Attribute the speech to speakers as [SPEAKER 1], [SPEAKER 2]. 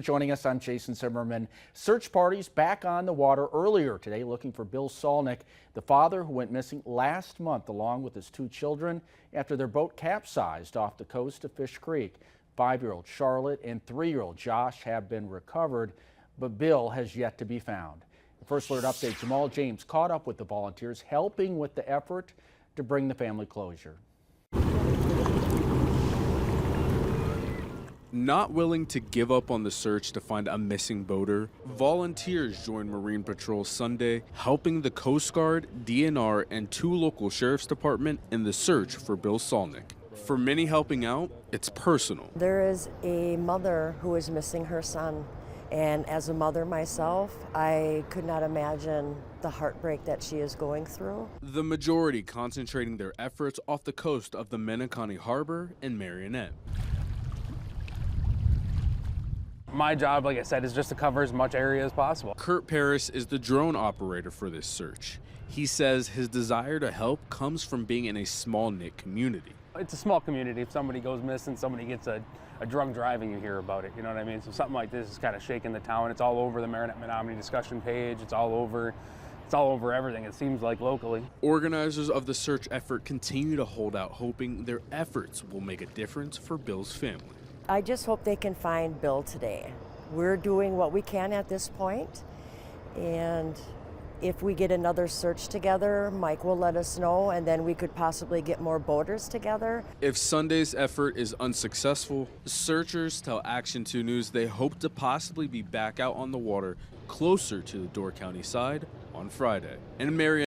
[SPEAKER 1] Joining us, I'm Jason Zimmerman. Search parties back on the water earlier today looking for Bill Salnick, the father who went missing last month along with his two children after their boat capsized off the coast of Fish Creek. 5-year-old Charlotte and 3-year-old Josh have been recovered, but Bill has yet to be found. The First Alert Update, Jamal James caught up with the volunteers helping with the effort to bring the family closure.
[SPEAKER 2] Not willing to give up on the search to find a missing boater, volunteers joined Marine Patrol Sunday, helping the Coast Guard, DNR, and 2 local sheriff's departments in the search for Bill Salnick. For many helping out, it's personal.
[SPEAKER 3] There is a mother who is missing her son, and as a mother myself, I could not imagine the heartbreak that she is going through.
[SPEAKER 2] The majority concentrating their efforts off the coast of the Menoconee Harbor and Marionette.
[SPEAKER 4] My job, like I said, is just to cover as much area as possible.
[SPEAKER 2] Kurt Paris is the drone operator for this search. He says his desire to help comes from being in a small-knit community.
[SPEAKER 4] It's a small community. If somebody goes missing, somebody gets a drunk driving, you hear about it, you know what I mean? So something like this is kind of shaking the town. It's all over the Marinette Menominee discussion page. It's all over everything, it seems like, locally.
[SPEAKER 2] Organizers of the search effort continue to hold out, hoping their efforts will make a difference for Bill's family.
[SPEAKER 3] I just hope they can find Bill today. We're doing what we can at this point, and if we get another search together, Mike will let us know, and then we could possibly get more boaters together.
[SPEAKER 2] If Sunday's effort is unsuccessful, searchers tell Action 2 News they hope to possibly be back out on the water closer to the Door County side on Friday. And Marion